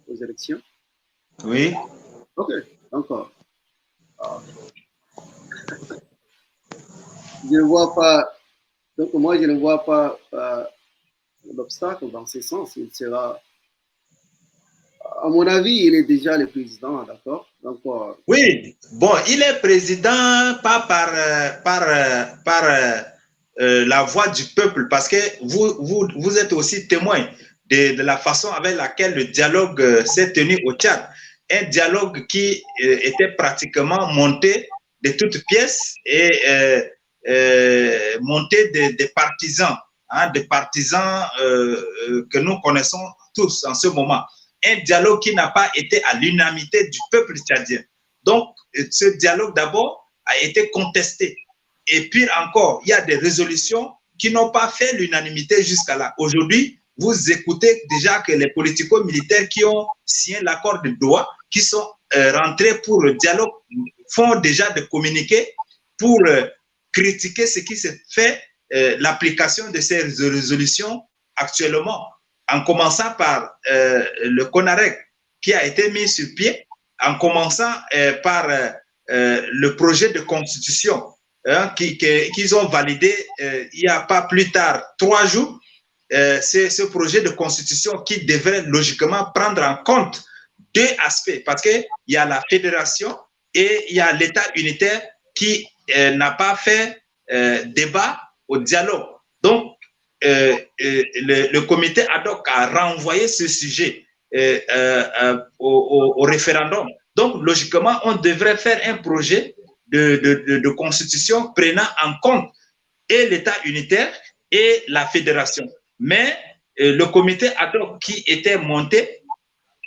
aux élections? Oui. Ok, encore. Je ne vois pas, donc moi je ne vois pas l'obstacle dans ce sens. Il sera, à mon avis, il est déjà le président, d'accord? Donc, oui, bon, il est président pas par la voix du peuple, parce que vous êtes aussi témoin de la façon avec laquelle le dialogue s'est tenu au Tchad. Un dialogue qui était pratiquement monté de toutes pièces et monté des partisans hein, de partisans que nous connaissons tous en ce moment. Un dialogue qui n'a pas été à l'unanimité du peuple tchadien. Donc, ce dialogue d'abord a été contesté. Et pire encore, il y a des résolutions qui n'ont pas fait l'unanimité jusqu'à là. Aujourd'hui, vous écoutez déjà que les politico-militaires qui ont signé l'accord de Doha, qui sont rentrés pour le dialogue, font déjà des communiqués pour critiquer ce qui se fait, l'application de ces résolutions actuellement, en commençant par le CONAREC qui a été mis sur pied, en commençant par le projet de constitution qu'ils ont validé il n'y a pas plus tard 3 jours. C'est ce projet de constitution qui devrait logiquement prendre en compte 2 aspects, parce qu'il y a la fédération et il y a l'État unitaire qui n'a pas fait débat au dialogue. Donc, le comité ad hoc a renvoyé ce sujet au référendum. Donc, logiquement, on devrait faire un projet de constitution prenant en compte et l'État unitaire et la fédération. Mais le comité ad hoc qui était monté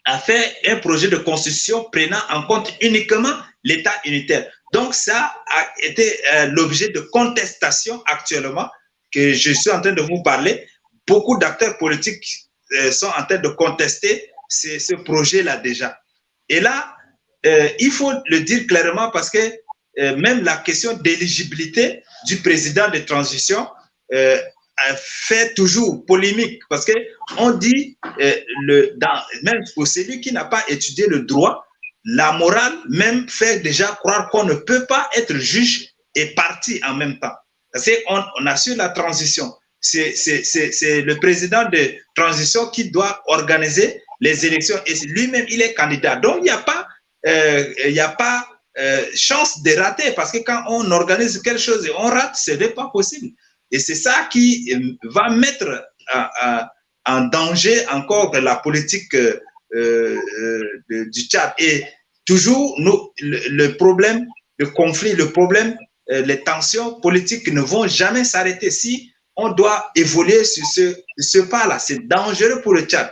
a fait un projet de constitution prenant en compte uniquement l'État unitaire. Donc, ça a été l'objet de contestation actuellement que je suis en train de vous parler. Beaucoup d'acteurs politiques sont en train de contester ce projet-là déjà. Et là, il faut le dire clairement parce que même la question d'éligibilité du président de transition fait toujours polémique parce qu'on dit, même pour celui qui n'a pas étudié le droit, la morale même fait déjà croire qu'on ne peut pas être juge et parti en même temps. Parce qu'on assure la transition. C'est le président de transition qui doit organiser les élections et lui-même, il est candidat. Donc, il n'y a pas chance de rater parce que quand on organise quelque chose et on rate, ce n'est pas possible. Et c'est ça qui va mettre en danger encore la politique du Tchad. Et toujours, le problème, le conflit, le problème, les tensions politiques ne vont jamais s'arrêter. Si on doit évoluer sur ce pas-là, c'est dangereux pour le Tchad.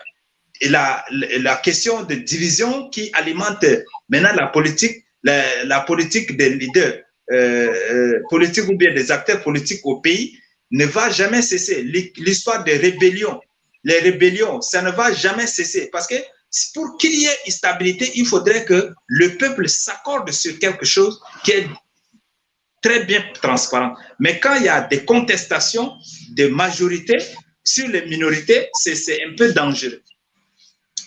Et la question de division qui alimente maintenant la politique des leaders politiques ou bien des acteurs politiques au pays ne va jamais cesser. L'histoire des rébellions, les rébellions, ça ne va jamais cesser parce que pour qu'il y ait stabilité, il faudrait que le peuple s'accorde sur quelque chose qui est très bien transparent. Mais quand il y a des contestations de majorité sur les minorités, c'est un peu dangereux.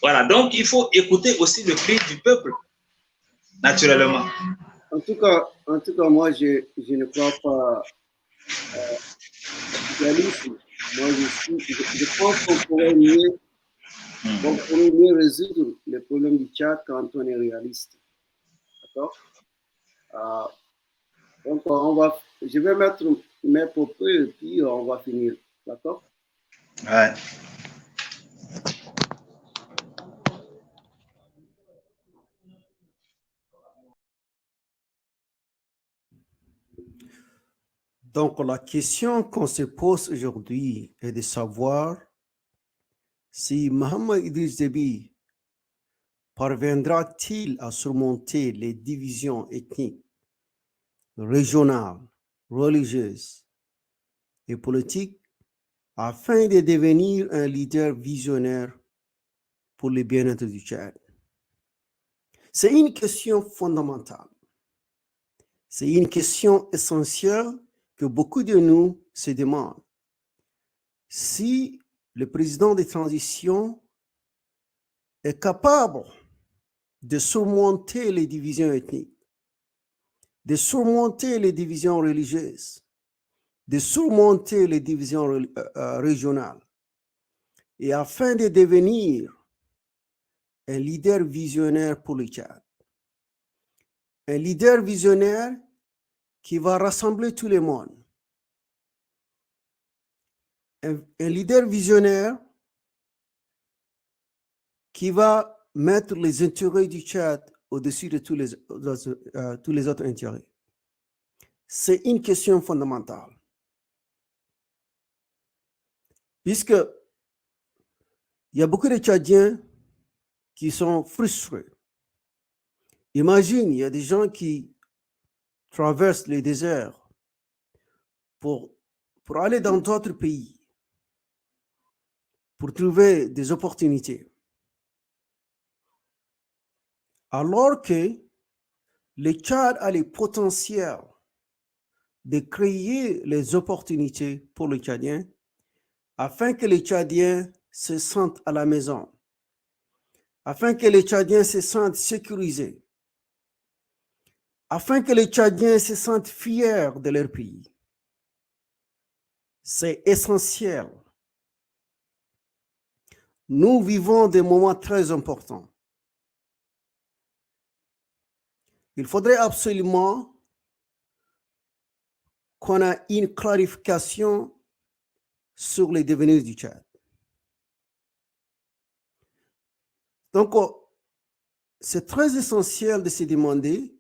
Voilà, donc il faut écouter aussi le cri du peuple, naturellement. En tout cas moi, je ne crois pas réalisme. Moi, je pense qu'on pourrait mieux résoudre les problèmes du Tchad quand on est réaliste. D'accord? Donc, je vais mettre mes propos et puis on va finir. D'accord? Ouais. Donc, la question qu'on se pose aujourd'hui est de savoir si Mohamed Idriss Déby parviendra-t-il à surmonter les divisions ethniques, régionales, religieuses et politiques afin de devenir un leader visionnaire pour le bien-être du Tchad. C'est une question fondamentale. C'est une question essentielle que beaucoup de nous se demandent. Si le président de transition est capable de surmonter les divisions ethniques, de surmonter les divisions religieuses, de surmonter les divisions régionales, et afin de devenir un leader visionnaire pour le Tchad. Un leader visionnaire qui va rassembler tout le monde. Un leader visionnaire qui va mettre les intérêts du Tchad au-dessus de tous les autres intérêts. C'est une question fondamentale. Puisque il y a beaucoup de Tchadiens qui sont frustrés. Imagine, il y a des gens qui traversent les déserts pour aller dans d'autres pays, pour trouver des opportunités. Alors que le Tchad a le potentiel de créer les opportunités pour les Tchadiens afin que les Tchadiens se sentent à la maison, afin que les Tchadiens se sentent sécurisés, afin que les Tchadiens se sentent fiers de leur pays. C'est essentiel. Nous vivons des moments très importants. Il faudrait absolument qu'on ait une clarification sur les devenirs du Tchad. Donc, c'est très essentiel de se demander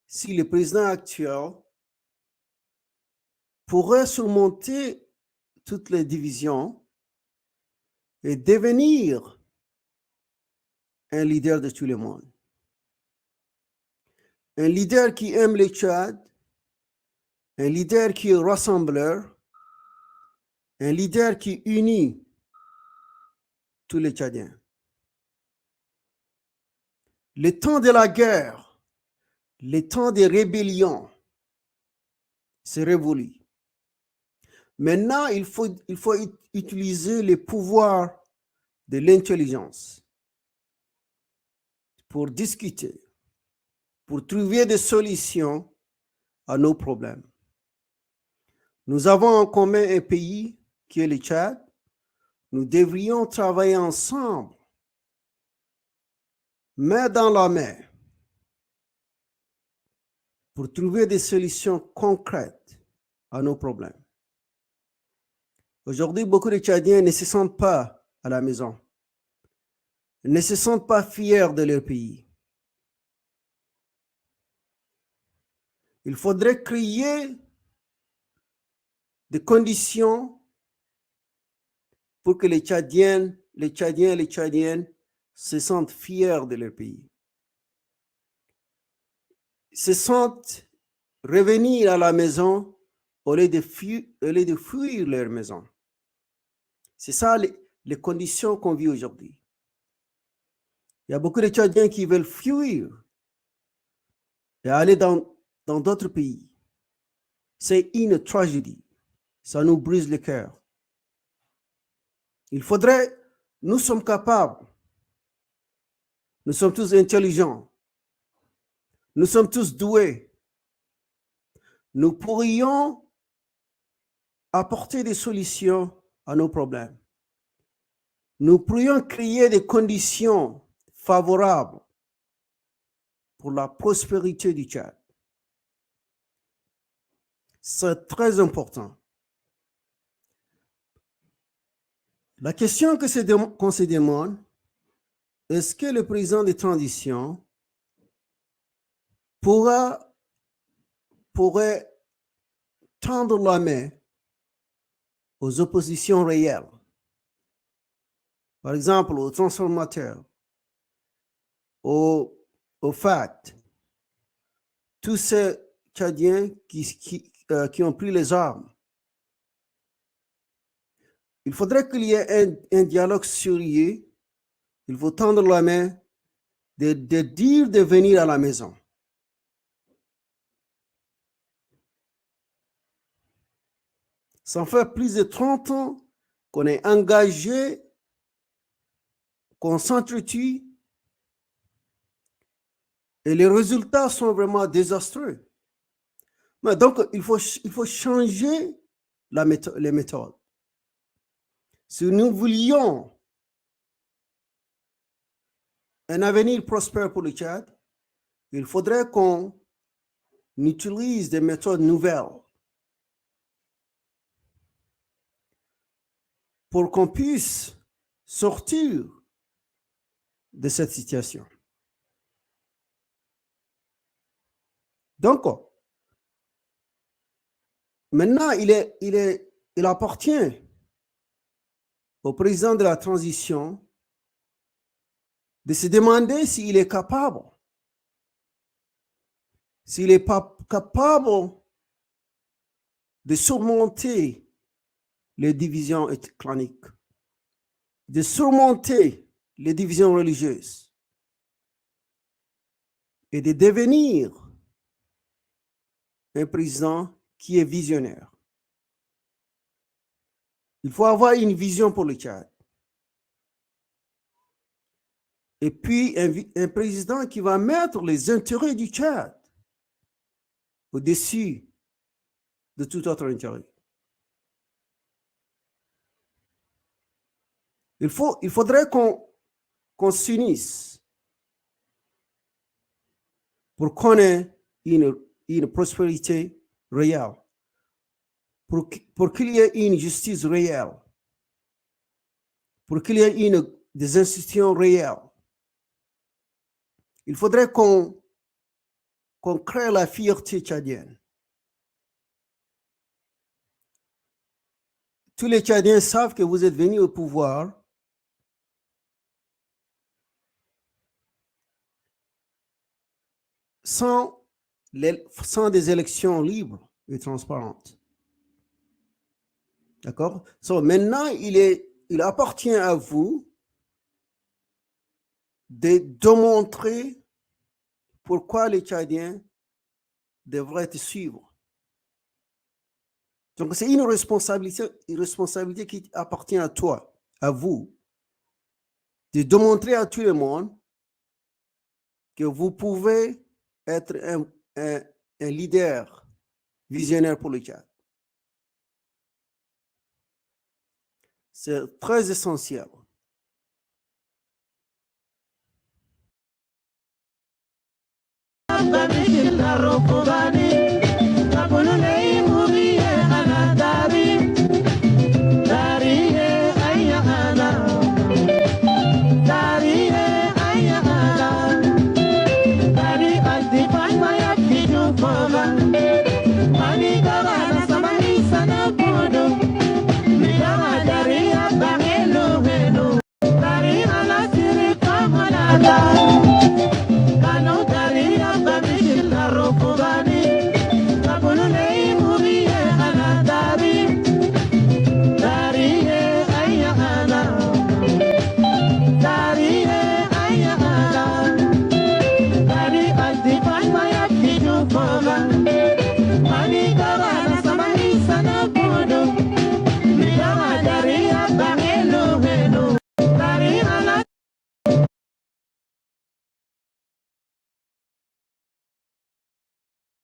si le président actuel pourrait surmonter toutes les divisions et devenir un leader de tout le monde. Un leader qui aime le Tchad, un leader qui est rassembleur, un leader qui unit tous les Tchadiens. Le temps de la guerre, le temps des rébellions, c'est révolu. Maintenant, il faut utiliser les pouvoirs de l'intelligence pour discuter, pour trouver des solutions à nos problèmes. Nous avons en commun un pays qui est le Tchad. Nous devrions travailler ensemble, main dans la main, pour trouver des solutions concrètes à nos problèmes. Aujourd'hui, beaucoup de Tchadiens ne se sentent pas à la maison, ne se sentent pas fiers de leur pays. Il faudrait créer des conditions pour que les Tchadiens et les Tchadiennes se sentent fiers de leur pays, se sentent revenir à la maison au lieu de fuir leur maison. C'est ça les conditions qu'on vit aujourd'hui. Il y a beaucoup de Tchadiens qui veulent fuir et aller dans d'autres pays. C'est une tragédie. Ça nous brise le cœur. Il faudrait, nous sommes capables, nous sommes tous intelligents, nous sommes tous doués. Nous pourrions apporter des solutions à nos problèmes. Nous pourrions créer des conditions favorables pour la prospérité du Tchad. C'est très important. La question qu'on se demande, est-ce que le président de transition pourrait tendre la main aux oppositions réelles? Par exemple, aux transformateurs, aux FAT, tous ces Tchadiens qui ont pris les armes. Il faudrait qu'il y ait un dialogue sérieux. Il faut tendre la main, de dire de venir à la maison. Ça fait plus de 30 ans qu'on est engagé, qu'on s'entretue, et les résultats sont vraiment désastreux. Mais donc, il faut changer les méthodes. Si nous voulions un avenir prospère pour le Tchad, il faudrait qu'on utilise des méthodes nouvelles pour qu'on puisse sortir de cette situation. Donc, maintenant, il appartient au président de la transition de se demander s'il est capable. S'il n'est pas capable de surmonter les divisions claniques, de surmonter les divisions religieuses et de devenir un président qui est visionnaire. Il faut avoir une vision pour le Tchad. Et puis, un président qui va mettre les intérêts du Tchad au-dessus de tout autre intérêt. Il faudrait qu'on s'unisse pour qu'on ait une prospérité réelle, pour qu'il y ait une justice réelle, pour qu'il y ait des institutions réelles. Il faudrait qu'on crée la fierté tchadienne. Tous les Tchadiens savent que vous êtes venus au pouvoir sans des élections libres et transparentes. D'accord? Maintenant, il appartient à vous de démontrer pourquoi les Tchadiens devraient te suivre. Donc, c'est une responsabilité qui appartient à toi, à vous, de démontrer à tout le monde que vous pouvez être un leader visionnaire pour le Tchad. C'est très essentiel. Over.